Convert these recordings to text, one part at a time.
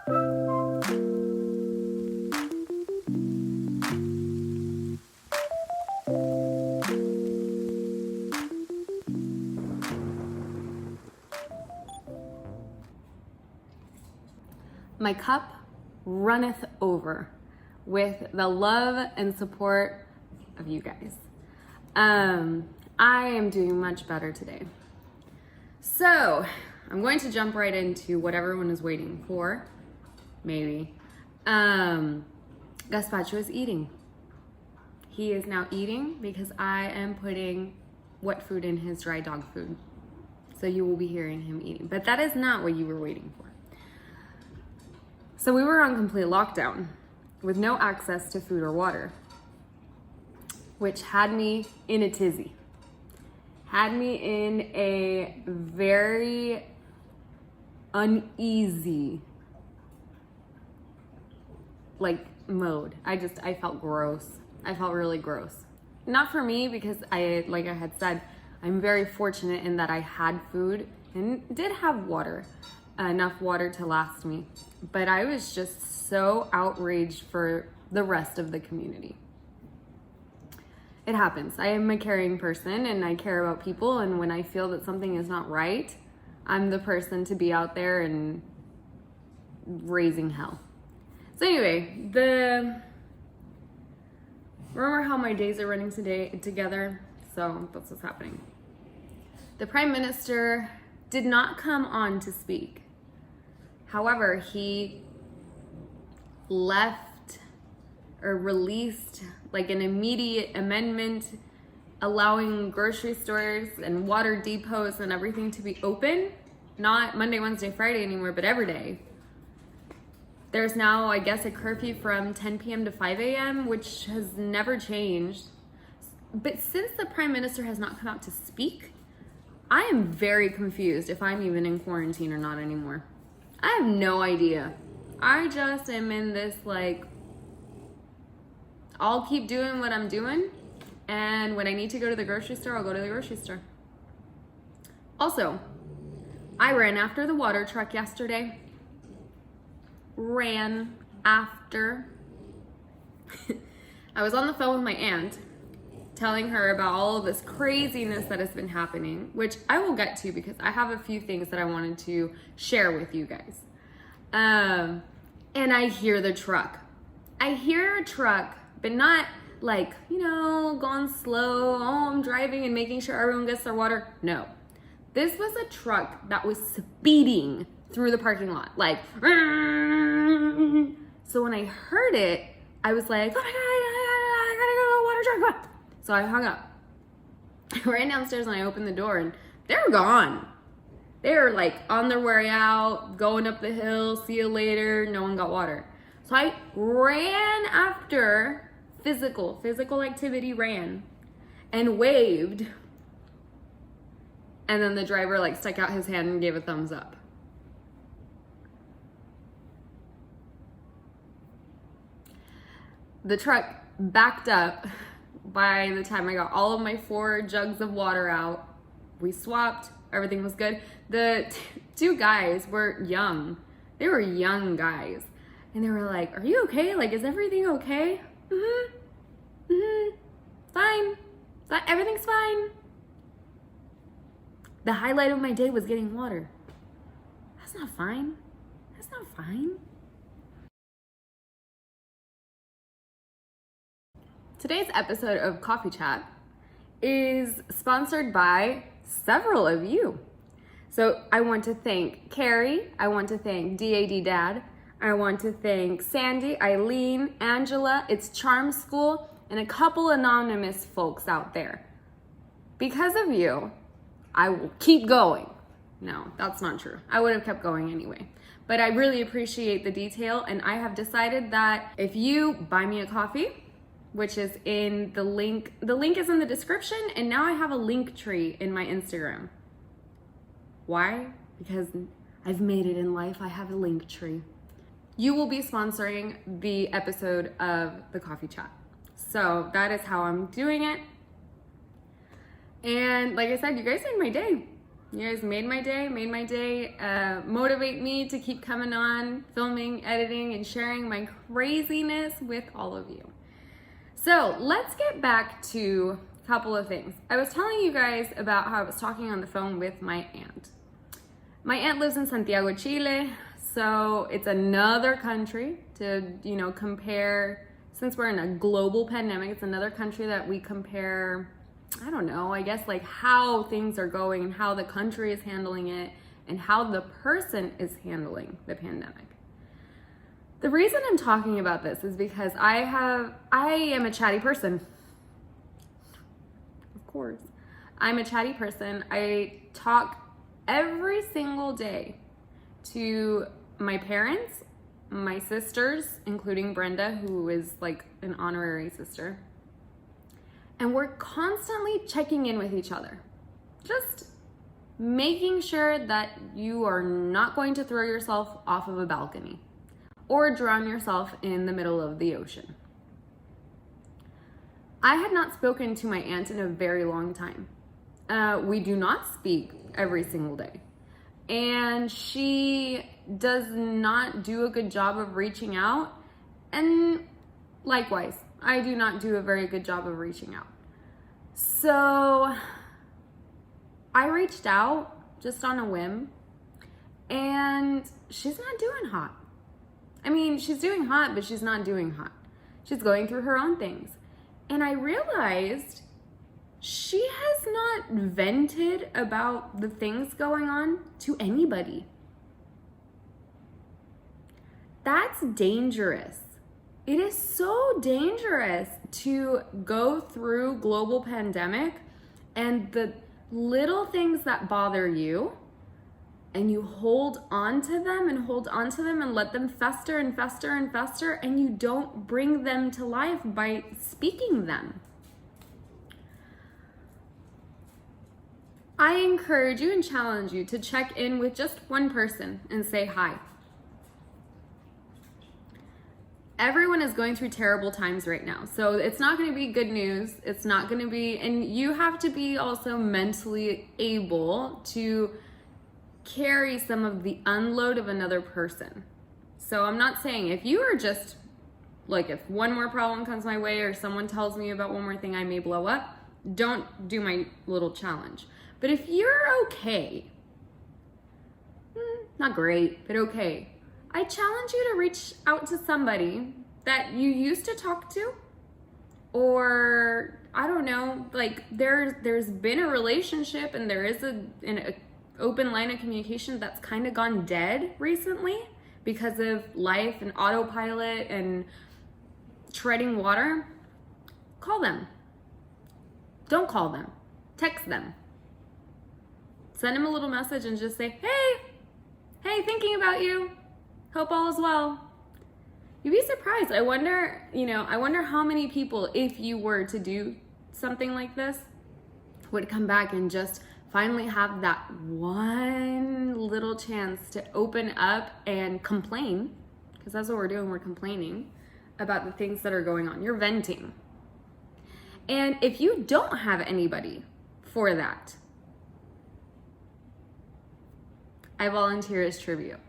My cup runneth over with the love and support of you guys. I am doing much better today. So I'm going to jump right into what everyone is waiting for, maybe. Gazpacho is eating. He is now eating because I am putting wet food in his dry dog food. So you will be hearing him eating, but that is not what you were waiting for. So we were on complete lockdown with no access to food or water, which had me in a tizzy. Had me in a very uneasy mode. I felt gross. I felt really gross. Not for me, because like I had said, I'm very fortunate in that I had food and did have water, enough water to last me. But I was just so outraged for the rest of the community. It happens. I am a caring person and I care about people, and when I feel that something is not right, I'm the person to be out there and raising hell. So anyway, remember how my days are running together? So that's what's happening. The Prime Minister did not come on to speak. However, he left or released like an immediate amendment allowing grocery stores and water depots and everything to be open, not Monday, Wednesday, Friday anymore, but every day. There's now, I guess, a curfew from 10 p.m. to 5 a.m., which has never changed. But since the Prime Minister has not come out to speak, I am very confused if I'm even in quarantine or not anymore. I have no idea. I just am in this I'll keep doing what I'm doing, and when I need to go to the grocery store, I'll go to the grocery store. Also, I ran after the water truck yesterday. Ran after. I was on the phone with my aunt, telling her about all of this craziness that has been happening, which I will get to because I have a few things that I wanted to share with you guys. And I hear the truck. I hear a truck, but not going slow. Oh, I'm driving and making sure everyone gets their water. No. This was a truck that was speeding through the parking lot. So when I heard it, I was like, oh my God, I gotta go, water truck. So I hung up. I ran downstairs and I opened the door and they're gone. They're on their way out, going up the hill, see you later, no one got water. So I ran after physical activity, ran and waved. And then the driver stuck out his hand and gave a thumbs up. The truck backed up. By the time I got all of my 4 jugs of water out, we swapped, everything was good. The two guys were young. They were young guys. And they were like, are you okay? Is everything okay? Fine. Everything's fine. The highlight of my day was getting water. That's not fine. That's not fine. Today's episode of Coffee Chat is sponsored by several of you. So I want to thank Carrie. I want to thank DAD Dad. I want to thank Sandy, Eileen, Angela, It's Charm School, and a couple anonymous folks out there. Because of you, I will keep going. No, that's not true. I would have kept going anyway. But I really appreciate the detail, and I have decided that if you buy me a coffee, which is in the link is in the description, and now I have a link tree in my Instagram. Why? Because I've made it in life. I have a link tree. You will be sponsoring the episode of the Coffee Chat. So that is how I'm doing it. And like I said, you guys made my day. You guys made my day, motivate me to keep coming on, filming, editing, and sharing my craziness with all of you. So let's get back to a couple of things. I was telling you guys about how I was talking on the phone with my aunt. My aunt lives in Santiago, Chile, so it's another country to, compare. Since we're in a global pandemic, it's another country that we compare, I don't know, I guess like how things are going and how the country is handling it and how the person is handling the pandemic. The reason I'm talking about this is because I am a chatty person. Of course. I'm a chatty person. I talk every single day to my parents, my sisters, including Brenda, who is like an honorary sister. And we're constantly checking in with each other. Just making sure that you are not going to throw yourself off of a balcony or drown yourself in the middle of the ocean. I had not spoken to my aunt in a very long time. We do not speak every single day. And she does not do a good job of reaching out. And likewise, I do not do a very good job of reaching out. So I reached out just on a whim, and she's not doing hot. I mean, she's doing hot, but she's not doing hot. She's going through her own things. And I realized she has not vented about the things going on to anybody. That's dangerous. It is so dangerous to go through global pandemic and the little things that bother you, and you hold on to them and let them fester and fester and fester, and you don't bring them to life by speaking them. I encourage you and challenge you to check in with just one person and say hi. Everyone is going through terrible times right now. So it's not going to be good news. It's not going to be, and you have to be also mentally able to carry some of the unload of another person. So I'm not saying if you are just like, if one more problem comes my way or someone tells me about one more thing, I may blow up, don't do my little challenge. But if you're okay, not great, but okay, I challenge you to reach out to somebody that you used to talk to, or I don't know, like there's been a relationship and there is an open line of communication that's kind of gone dead recently because of life and autopilot and treading water. Call them. Don't call them. Text them. Send them a little message and just say, hey, thinking about you. Hope all is well. You'd be surprised. I wonder how many people, if you were to do something like this, would come back and just finally have that one little chance to open up and complain, because that's what we're doing. We're complaining about the things that are going on. You're venting. And if you don't have anybody for that, I volunteer as tribute.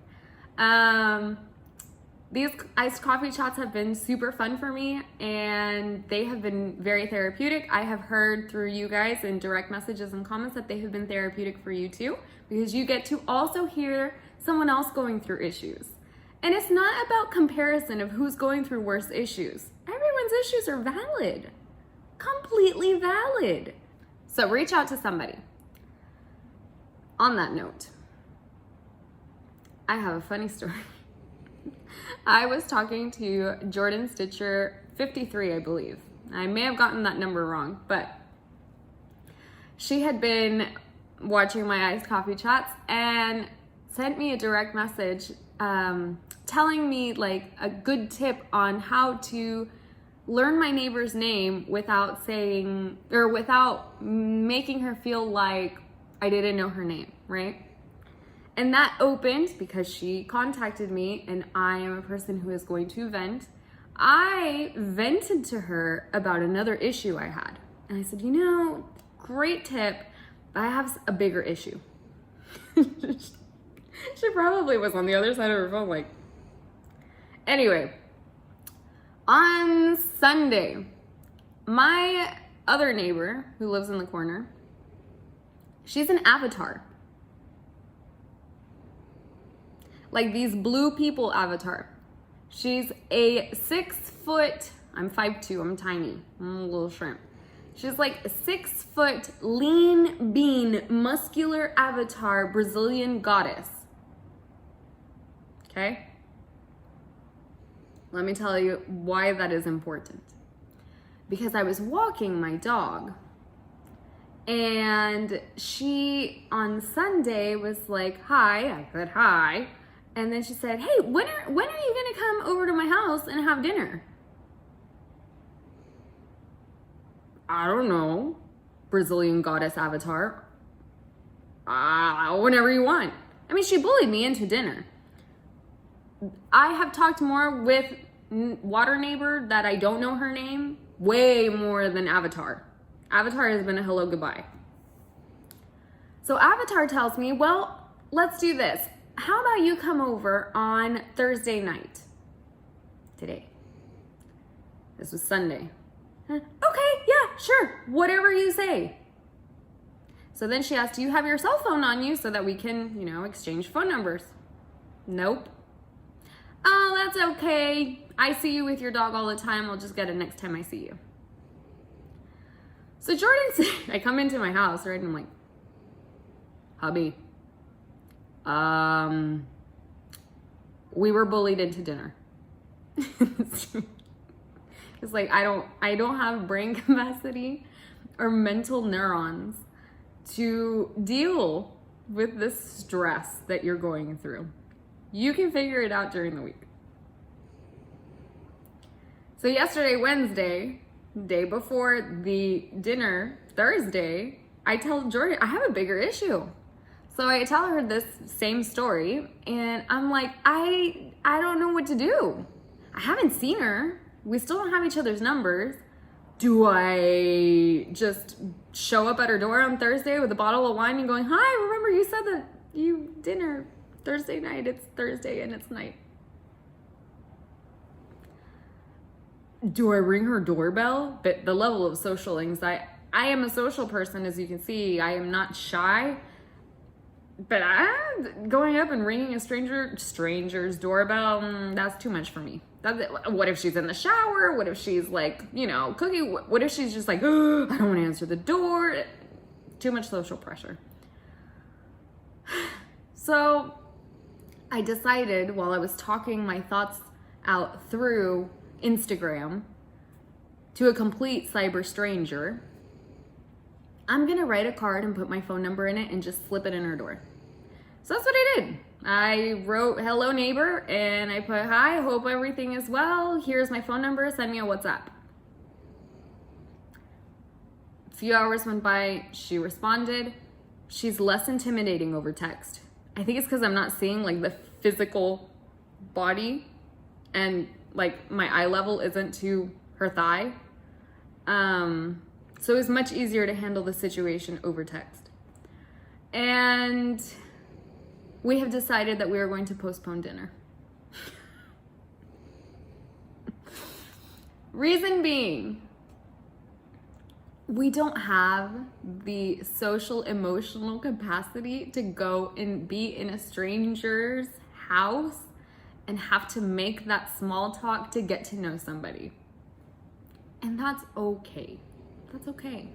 These iced coffee chats have been super fun for me, and they have been very therapeutic. I have heard through you guys in direct messages and comments that they have been therapeutic for you too, because you get to also hear someone else going through issues. And it's not about comparison of who's going through worse issues. Everyone's issues are valid, completely valid. So reach out to somebody. On that note, I have a funny story. I was talking to Jordan Stitcher 53, I believe. I may have gotten that number wrong, but she had been watching my iced coffee chats and sent me a direct message telling me like a good tip on how to learn my neighbor's name without saying, or without making her feel like I didn't know her name, right? And that opened because she contacted me, and I am a person who is going to vent. I vented to her about another issue I had. And I said, great tip, but I have a bigger issue. She probably was on the other side of her phone, like. Anyway, on Sunday, my other neighbor who lives in the corner, she's an avatar. Like these blue people avatar. She's a 6 foot, I'm 5'2", I'm tiny, I'm a little shrimp. She's like a 6 foot, lean bean, muscular avatar, Brazilian goddess. Okay? Let me tell you why that is important. Because I was walking my dog, and she on Sunday was like, hi. I said hi. And then she said, hey, when are you gonna come over to my house and have dinner? I don't know, Brazilian goddess avatar. Whenever you want. I mean, she bullied me into dinner. I have talked more with water neighbor that I don't know her name, way more than Avatar. Avatar has been a hello, goodbye. So Avatar tells me, well, let's do this. How about you come over on Thursday night? Today. This was Sunday. Okay, yeah, sure. Whatever you say. So then she asked, do you have your cell phone on you so that we can, exchange phone numbers? Nope. Oh, that's okay. I see you with your dog all the time. I'll just get it next time I see you. So Jordan said, I come into my house, right? And I'm like, hubby, we were bullied into dinner. It's like, I don't have brain capacity or mental neurons to deal with this stress that you're going through. You can figure it out during the week. So yesterday, Wednesday, day before the dinner, Thursday, I tell Jordan, I have a bigger issue. So I tell her this same story, and I'm like, I don't know what to do. I haven't seen her. We still don't have each other's numbers. Do I just show up at her door on Thursday with a bottle of wine and going, hi, remember you said that you dinner Thursday night, it's Thursday and it's night. Do I ring her doorbell? But the level of social anxiety, I am a social person, as you can see. I am not shy. But going up and ringing a stranger's doorbell, that's too much for me. What if she's in the shower? What if she's like, cooking? What if she's just like, oh, I don't want to answer the door? Too much social pressure. So I decided, while I was talking my thoughts out through Instagram to a complete cyber stranger, I'm gonna write a card and put my phone number in it and just slip it in her door. So that's what I did. I wrote, hello neighbor, and I put, hi, hope everything is well. Here's my phone number, send me a WhatsApp. A few hours went by, she responded. She's less intimidating over text. I think it's because I'm not seeing like the physical body, and like my eye level isn't to her thigh. So it was much easier to handle the situation over text. And we have decided that we are going to postpone dinner. Reason being, we don't have the social emotional capacity to go and be in a stranger's house and have to make that small talk to get to know somebody. And that's okay. That's okay.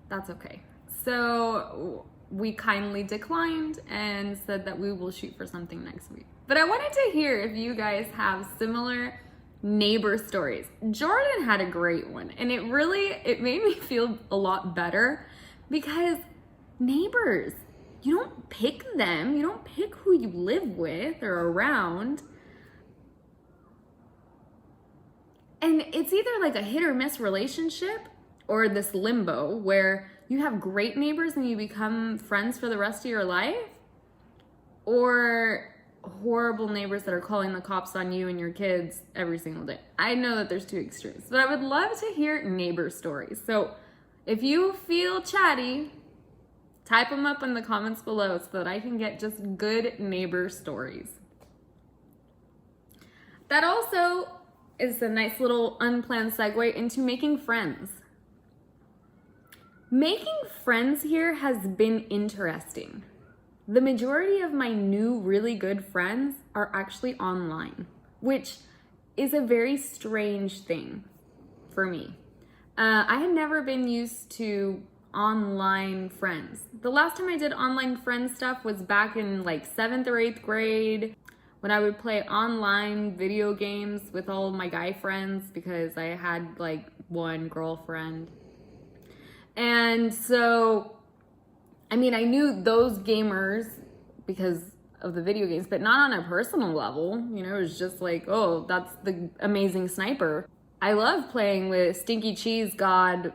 That's okay. So we kindly declined and said that we will shoot for something next week. But I wanted to hear if you guys have similar neighbor stories. Jordan had a great one, and it made me feel a lot better, because neighbors, you don't pick them. You don't pick who you live with or around. And it's either like a hit or miss relationship, or this limbo where you have great neighbors and you become friends for the rest of your life, or horrible neighbors that are calling the cops on you and your kids every single day. I know that there's two extremes, but I would love to hear neighbor stories. So if you feel chatty, Type them up in the comments below so that I can get just good neighbor stories. That also is a nice little unplanned segue into making friends. Making friends here has been interesting. The majority of my new really good friends are actually online, which is a very strange thing for me. I had never been used to online friends. The last time I did online friend stuff was back in like 7th or 8th grade when I would play online video games with all of my guy friends because I had like one girlfriend. And so, I mean, I knew those gamers because of the video games, but not on a personal level. You know, it was just like, oh, that's the amazing sniper. I love playing with Stinky Cheese God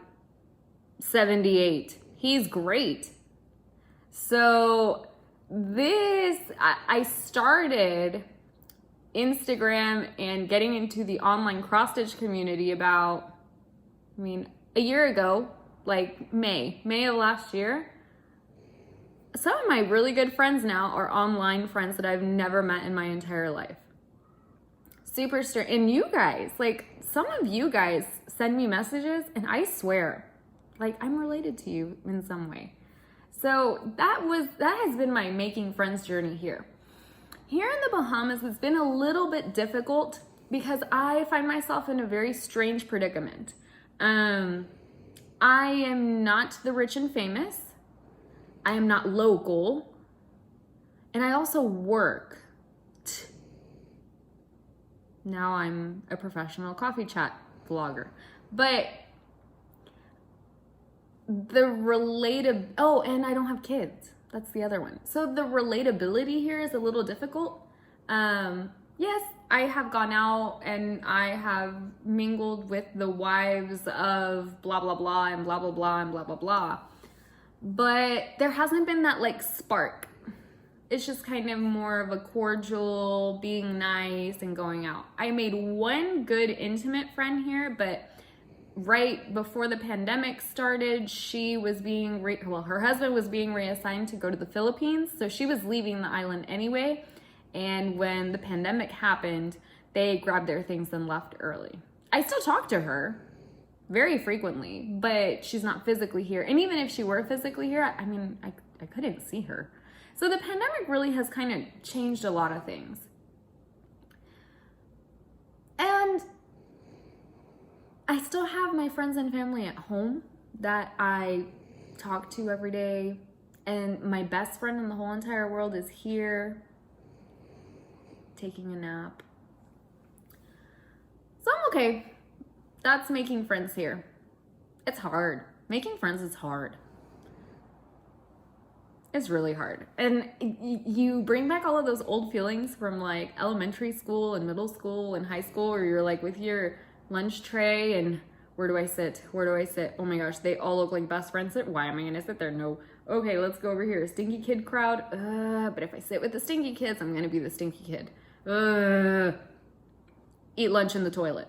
78. He's great. So I started Instagram and getting into the online cross-stitch community about, a year ago, like May of last year. Some of my really good friends now are online friends that I've never met in my entire life. Super strange. And you guys, like some of you guys send me messages and I swear, like I'm related to you in some way. So that has been my making friends journey here. Here in the Bahamas, it's been a little bit difficult because I find myself in a very strange predicament. I am not the rich and famous. I am not local. And I also work. Now I'm a professional coffee chat vlogger. But and I don't have kids. That's the other one. So the relatability here is a little difficult. Yes, I have gone out and I have mingled with the wives of blah, blah, blah, and blah, blah, blah, and blah, blah, blah. But there hasn't been that like spark. It's just kind of more of a cordial, being nice and going out. I made one good intimate friend here, but right before the pandemic started, she was her husband was being reassigned to go to the Philippines. So she was leaving the island anyway. And when the pandemic happened, they grabbed their things and left early. I still talk to her very frequently, but she's not physically here. And even if she were physically here, I couldn't see her. So the pandemic really has kind of changed a lot of things. And I still have my friends and family at home that I talk to every day. And my best friend in the whole entire world is here taking a nap. So I'm okay. That's making friends here. It's hard. Making friends is hard. It's really hard. And you bring back all of those old feelings from like elementary school and middle school and high school where you're like with your lunch tray and where do I sit? Where do I sit? Oh my gosh, they all look like best friends. Why am I gonna sit there? No. Okay, let's go over here. Stinky kid crowd. But if I sit with the stinky kids, I'm gonna be the stinky kid. Eat lunch in the toilet.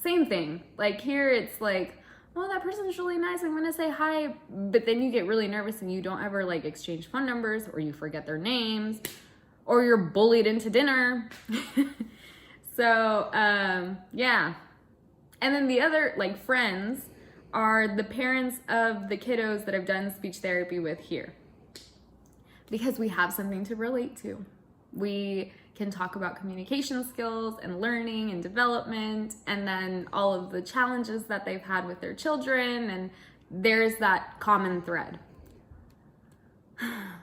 Same thing. Like here it's like, oh, that person's really nice. I'm gonna say hi. But then you get really nervous and you don't ever like exchange phone numbers or you forget their names or you're bullied into dinner. So, yeah. And then the other like friends are the parents of the kiddos that I've done speech therapy with here. Because we have something to relate to. We can talk about communication skills and learning and development and then all of the challenges that they've had with their children, and there's that common thread.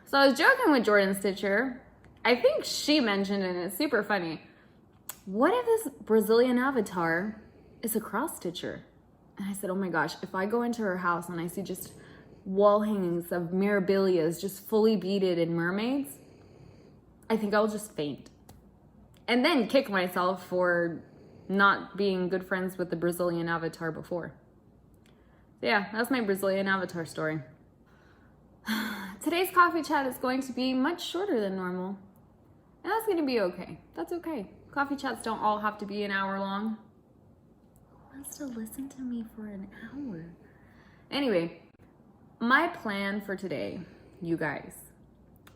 So I was joking with Jordan Stitcher. I think she mentioned, and it's super funny, what if this Brazilian avatar is a cross stitcher? And I said, oh my gosh, if I go into her house and I see just wall hangings of mirabilias just fully beaded in mermaids, I think I'll just faint. And then kick myself for not being good friends with the Brazilian avatar before. So yeah, that's my Brazilian avatar story. Today's coffee chat is going to be much shorter than normal. And that's gonna be okay. That's okay. Coffee chats don't all have to be an hour long. Who wants to listen to me for an hour? Anyway, my plan for today, you guys.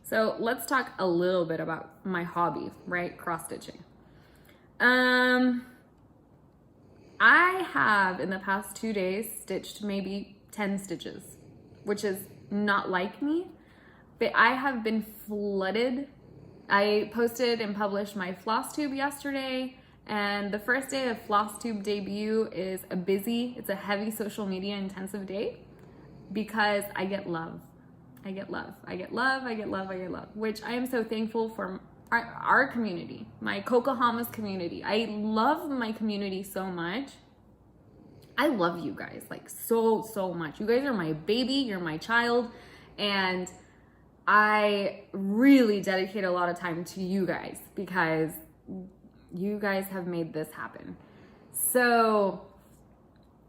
So let's talk a little bit about my hobby, right? Cross stitching. I have in the past 2 days stitched maybe 10 stitches, which is not like me, but I have been flooded. I posted and published my floss tube yesterday, and the first day of floss tube debut is it's a heavy social media intensive day because I get love. I get love, which I am so thankful for our community, my COCOHAMAS community. I love my community so much. I love you guys like so much. You guys are my baby, you're my child, and I really dedicate a lot of time to you guys because you guys have made this happen. So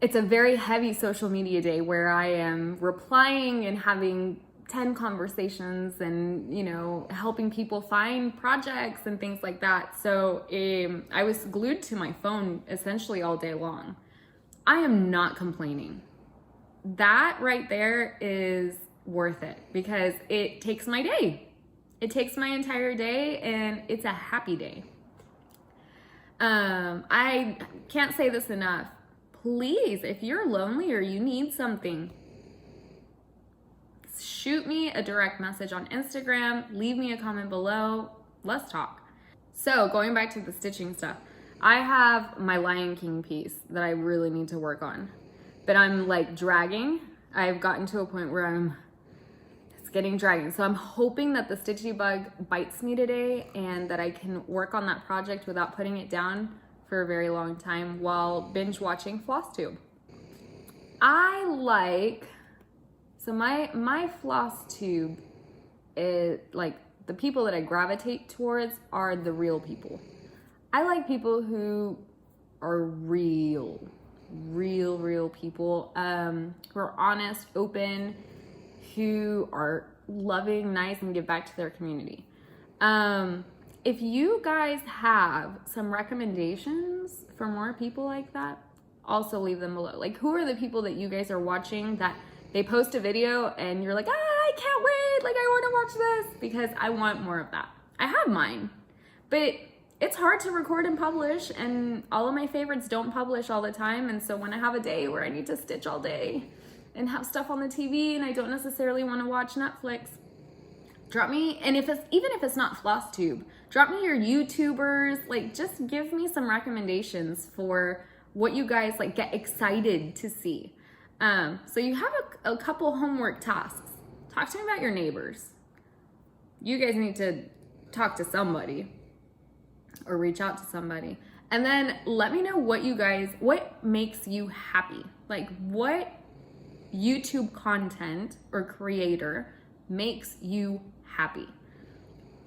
it's a very heavy social media day where I am replying and having 10 conversations and, helping people find projects and things like that. So I was glued to my phone essentially all day long. I am not complaining. That right there is worth it because it takes my day. It takes my entire day and it's a happy day. I can't say this enough. Please, if you're lonely or you need something, shoot me a direct message on Instagram, leave me a comment below, let's talk. So going back to the stitching stuff, I have my Lion King piece that I really need to work on, but I'm like dragging. I've gotten to a point where it's getting dragging. So I'm hoping that the stitchy bug bites me today and that I can work on that project without putting it down for a very long time while binge watching floss tube. So my floss tube is like the people that I gravitate towards are the real people. I like people who are real people, who are honest, open, who are loving, nice, and give back to their community. If you guys have some recommendations for more people like that, also leave them below. Like, who are the people that you guys are watching that they post a video and you're like, I can't wait, like I want to watch this, because I want more of that. I have mine, but it's hard to record and publish, and all of my favorites don't publish all the time. And so when I have a day where I need to stitch all day and have stuff on the TV and I don't necessarily want to watch Netflix, drop me, and even if it's not floss tube, drop me your YouTubers, like just give me some recommendations for what you guys like get excited to see. So you have a couple homework tasks. Talk to me about your neighbors. You guys need to talk to somebody or reach out to somebody. And then let me know what makes you happy. Like what YouTube content or creator makes you happy.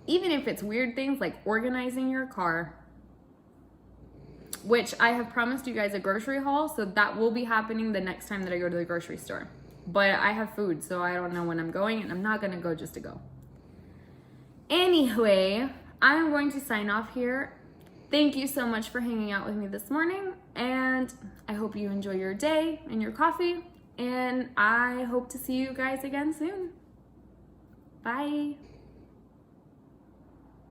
Even if it's weird things like organizing your car, which I have promised you guys a grocery haul, so that will be happening the next time that I go to the grocery store. But I have food, so I don't know when I'm going, and I'm not gonna go just to go. Anyway, I'm going to sign off here. Thank you so much for hanging out with me this morning, and I hope you enjoy your day and your coffee, and I hope to see you guys again soon. Bye.